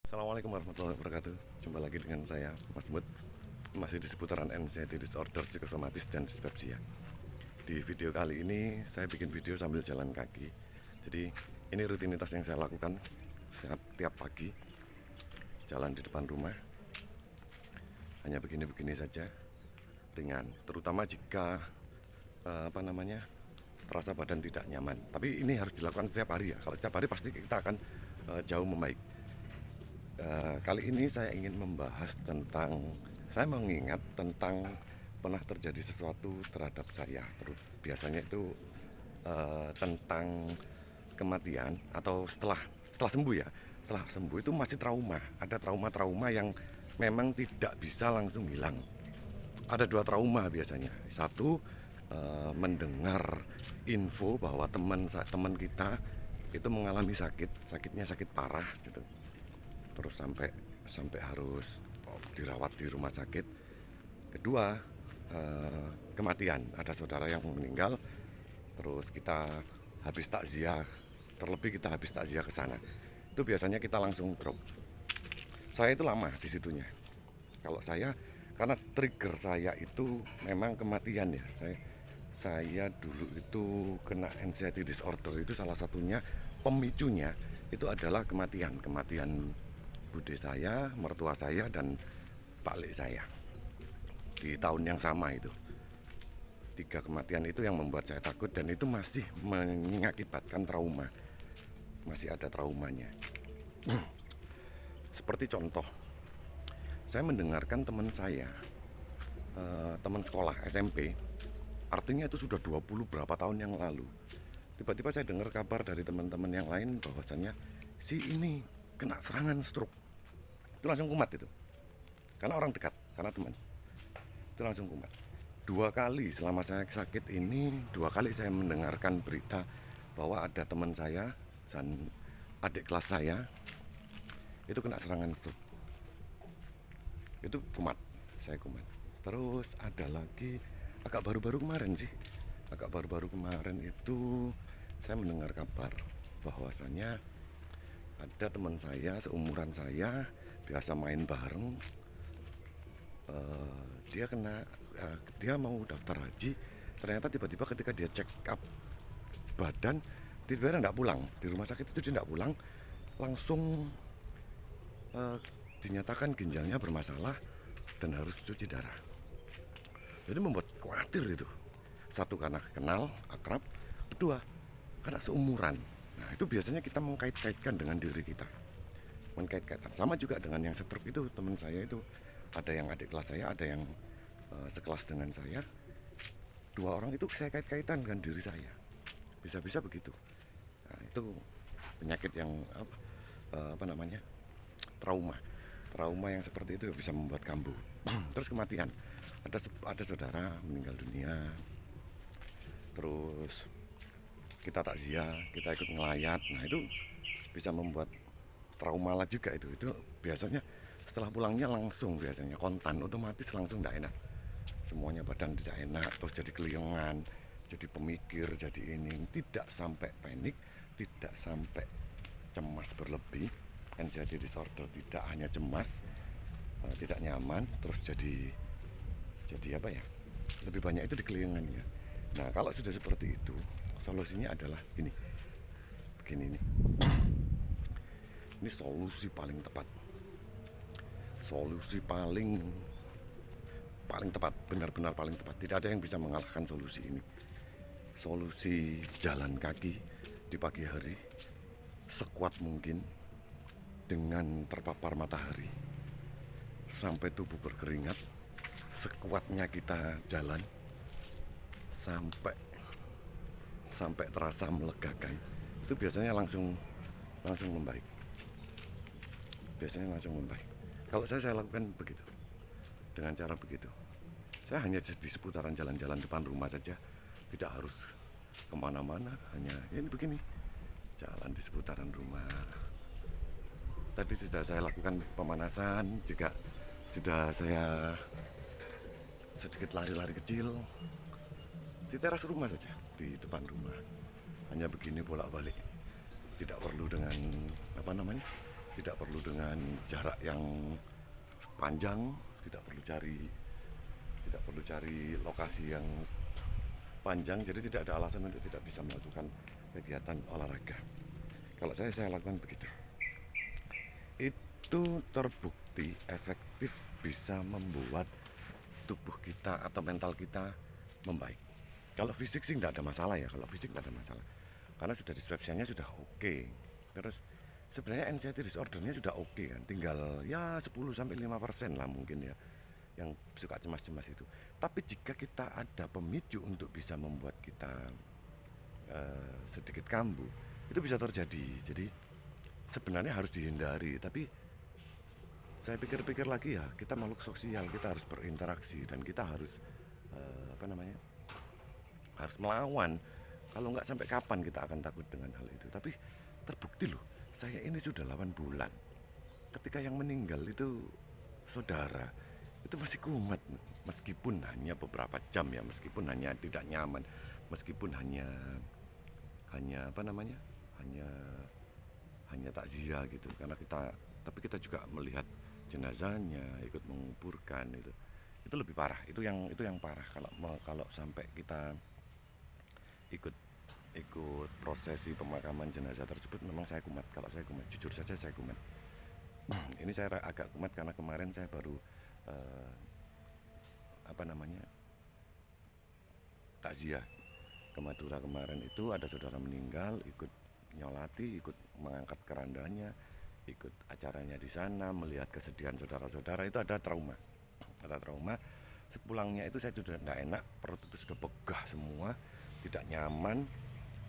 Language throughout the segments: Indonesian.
Assalamualaikum warahmatullahi wabarakatuh. Jumpa lagi dengan saya, Mas Mut. Masih di seputaran anxiety disorder, psikosomatis, dan dispepsia. Di video kali ini, saya bikin video sambil jalan kaki. Jadi, ini rutinitas yang saya lakukan tiap pagi. Jalan di depan rumah. Hanya begini-begini saja. Ringan. Terutama jika terasa badan tidak nyaman. Tapi ini harus dilakukan setiap hari ya. Kalau setiap hari pasti kita akan jauh membaik. Kali ini saya ingin membahas saya mengingat tentang pernah terjadi sesuatu terhadap saya. Biasanya itu tentang kematian atau setelah sembuh ya. Setelah sembuh itu masih trauma. Ada trauma-trauma yang memang tidak bisa langsung hilang. Ada dua trauma biasanya. Satu, mendengar info bahwa teman kita itu mengalami sakitnya sakit parah gitu, terus sampai harus dirawat di rumah sakit. Kedua, kematian, ada saudara yang meninggal, terus kita habis takziah, terlebih kita habis takziah ke sana, itu biasanya kita langsung drop. Saya itu lama di situnya. Kalau saya, karena trigger saya itu memang kematian ya. Saya dulu itu kena anxiety disorder, itu salah satunya pemicunya itu adalah kematian bude saya, mertua saya, dan paklik saya di tahun yang sama itu. 3 kematian itu yang membuat saya takut, dan itu masih mengakibatkan trauma, masih ada traumanya. Seperti contoh, saya mendengarkan teman saya, teman sekolah SMP, artinya itu sudah 20 berapa tahun yang lalu. Tiba-tiba saya dengar kabar dari teman-teman yang lain bahwasanya si ini kena serangan stroke. Itu langsung kumat itu. Karena orang dekat, karena teman. Itu langsung kumat. 2 kali selama saya sakit ini, 2 kali saya mendengarkan berita bahwa ada teman saya dan adik kelas saya itu kena serangan stroke. Itu kumat, saya kumat. Terus ada lagi agak baru-baru kemarin itu saya mendengar kabar bahwasanya ada teman saya seumuran saya, biasa main bareng, dia mau daftar haji. Ternyata tiba-tiba ketika dia check up badan, tiba-tiba tidak pulang di rumah sakit itu, dia tidak pulang, langsung dinyatakan ginjalnya bermasalah dan harus cuci darah. Jadi membuat khawatir itu. Satu, karena kenal, akrab. Kedua, karena seumuran. Nah, itu biasanya kita mengkait-kaitkan dengan diri kita. Mengkait-kaitkan. Sama juga dengan yang stroke itu, teman saya itu. Ada yang adik kelas saya, ada yang sekelas dengan saya. 2 orang itu saya kait-kaitan dengan diri saya. Bisa-bisa begitu. Nah, itu penyakit yang trauma. Trauma yang seperti itu bisa membuat kambuh. Terus kematian. Ada saudara meninggal dunia. Terus kita takziah, kita ikut ngelayat. Nah, itu bisa membuat trauma lah juga itu. Itu biasanya setelah pulangnya langsung biasanya kontan, otomatis langsung tidak enak. Semuanya badan tidak enak, terus jadi keliengan, jadi pemikir, jadi ini. Tidak sampai panik, tidak sampai cemas berlebih. Anxiety disorder tidak hanya cemas, tidak nyaman, terus jadi apa ya? Lebih banyak itu di keliengan ya. Nah, kalau sudah seperti itu, solusinya adalah ini. Begini nih. Ini solusi paling tepat. Solusi paling tepat, benar-benar paling tepat. Tidak ada yang bisa mengalahkan solusi ini. Solusi jalan kaki di pagi hari sekuat mungkin dengan terpapar matahari sampai tubuh berkeringat, sekuatnya kita jalan sampai terasa melegakan. Itu biasanya langsung membaik. Kalau saya lakukan begitu, dengan cara begitu. Saya hanya di seputaran jalan-jalan depan rumah saja, tidak harus kemana-mana, hanya ini begini, jalan di seputaran rumah. Tadi sudah saya lakukan pemanasan, juga sudah saya sedikit lari-lari kecil di teras rumah saja, di depan rumah. Hanya begini bolak-balik, tidak perlu dengan tidak perlu dengan jarak yang panjang, tidak perlu cari lokasi yang panjang, jadi tidak ada alasan untuk tidak bisa melakukan kegiatan olahraga. Kalau saya lakukan begitu. Itu terbukti efektif bisa membuat tubuh kita atau mental kita membaik. Kalau fisik sih nggak ada masalah ya, kalau fisik nggak ada masalah. Karena sudah diswabsiannya sudah oke. Terus sebenarnya anxiety disordernya sudah oke kan, tinggal ya 10-5% lah mungkin ya yang suka cemas-cemas itu. Tapi jika kita ada pemicu untuk bisa membuat kita sedikit kambuh, itu bisa terjadi. Jadi sebenarnya harus dihindari. Tapi saya pikir-pikir lagi ya, kita makhluk sosial, kita harus berinteraksi dan kita harus harus melawan. Kalau nggak sampai kapan kita akan takut dengan hal itu. Tapi terbukti loh, saya ini sudah 8 bulan. Ketika yang meninggal itu saudara, itu masih kumat meskipun hanya beberapa jam ya, meskipun hanya tidak nyaman, meskipun hanya hanya hanya takziah gitu, karena tapi kita juga melihat jenazahnya, ikut menguburkan. Itu lebih parah, itu yang parah. Kalau sampai kita ikut ikut prosesi pemakaman jenazah tersebut, memang saya kumat. Kalau saya kumat, jujur saja saya kumat. Ini saya agak kumat karena kemarin saya baru eh, takziah ke Madura. Kemarin itu ada saudara meninggal, ikut nyolati, ikut mengangkat kerandanya, ikut acaranya di sana, melihat kesedihan saudara-saudara. Itu ada trauma. Sepulangnya itu saya sudah tidak enak, perut itu sudah begah semua, tidak nyaman,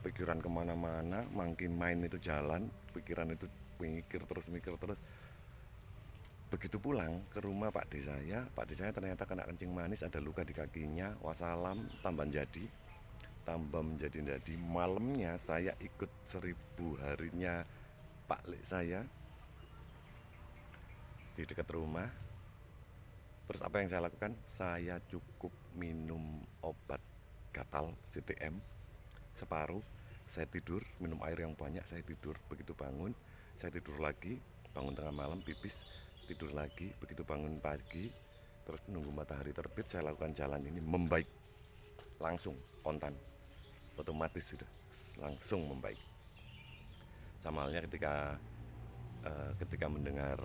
pikiran kemana-mana, makin main itu jalan, pikiran itu mikir terus. Begitu pulang ke rumah Pak D saya ternyata kena kencing manis, ada luka di kakinya, wassalam, tambah menjadi jadi. Malamnya saya ikut 1000 harinya Pak Lek saya di dekat rumah. Terus apa yang saya lakukan? Saya cukup minum obat gatal CTM separuh. Saya tidur, minum air yang banyak, saya tidur. Begitu bangun, saya tidur lagi, bangun tengah malam, pipis, tidur lagi. Begitu bangun pagi, terus nunggu matahari terbit, saya lakukan jalan ini, membaik langsung, kontan, otomatis sudah langsung membaik. Sama halnya ketika mendengar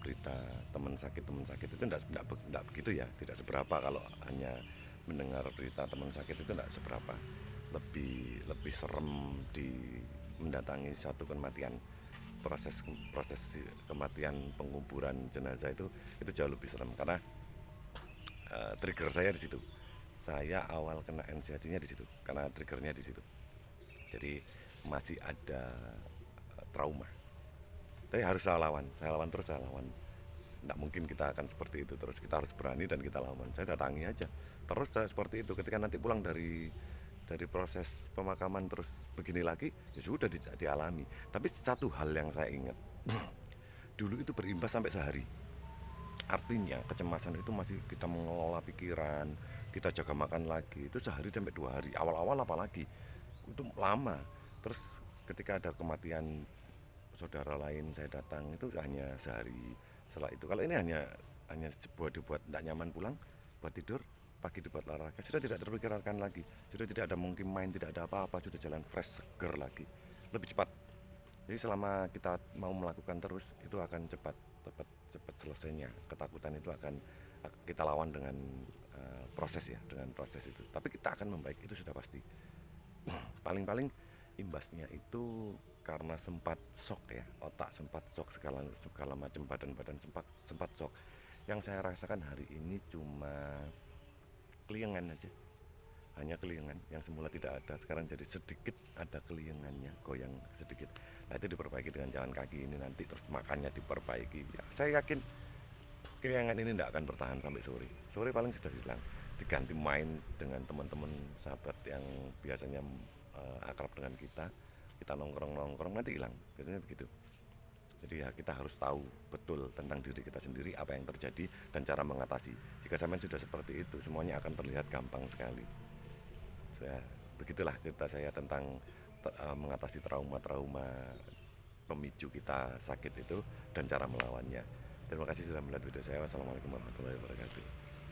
berita teman sakit itu tidak begitu ya, tidak seberapa. Kalau hanya mendengar berita teman sakit itu tidak seberapa, lebih serem di mendatangi satu kematian. Proses kematian penguburan jenazah itu jauh lebih serem, karena trigger saya di situ. Saya awal kena anxiety-nya di situ, karena triggernya di situ. Jadi masih ada trauma. Tapi harus saya lawan terus, saya lawan. Tidak mungkin kita akan seperti itu terus, kita harus berani dan kita lawan. Saya datangi aja terus, saya seperti itu. Ketika nanti pulang dari proses pemakaman terus begini lagi, ya sudah dialami. Tapi satu hal yang saya ingat, dulu itu berimbas sampai sehari. Artinya kecemasan itu masih kita mengelola pikiran, kita jaga makan lagi, itu sehari sampai 2 hari. Awal-awal apalagi itu lama. Terus ketika ada kematian saudara lain, saya datang itu hanya sehari. Setelah itu, kalau ini hanya dibuat tidak nyaman, pulang buat tidur, pagi dibuat olahraga, sudah tidak terpikirkan lagi, sudah tidak ada mungkin main, tidak ada apa-apa, sudah jalan fresh, seger lagi, lebih cepat. Jadi selama kita mau melakukan terus, itu akan cepat selesainya. Ketakutan itu akan kita lawan dengan proses ya, dengan proses itu. Tapi kita akan membaik, itu sudah pasti. Paling-paling imbasnya itu karena sempat shock ya, otak sempat shock, segala macam, badan sempat shock. Yang saya rasakan hari ini cuma keliengan aja, hanya keliengan yang semula tidak ada, sekarang jadi sedikit ada keliengannya, goyang sedikit. Nah itu diperbaiki dengan jalan kaki ini nanti, terus makannya diperbaiki ya. Saya yakin keliengan ini tidak akan bertahan sampai sore paling sudah hilang, diganti main dengan teman-teman sahabat yang biasanya akrab dengan kita nongkrong nanti hilang, biasanya begitu. Jadi ya kita harus tahu betul tentang diri kita sendiri, apa yang terjadi dan cara mengatasi. Jika sampai sudah seperti itu, semuanya akan terlihat gampang sekali. Begitulah cerita saya tentang mengatasi trauma-trauma pemicu kita sakit itu dan cara melawannya. Terima kasih sudah melihat video saya. Wassalamualaikum warahmatullahi wabarakatuh.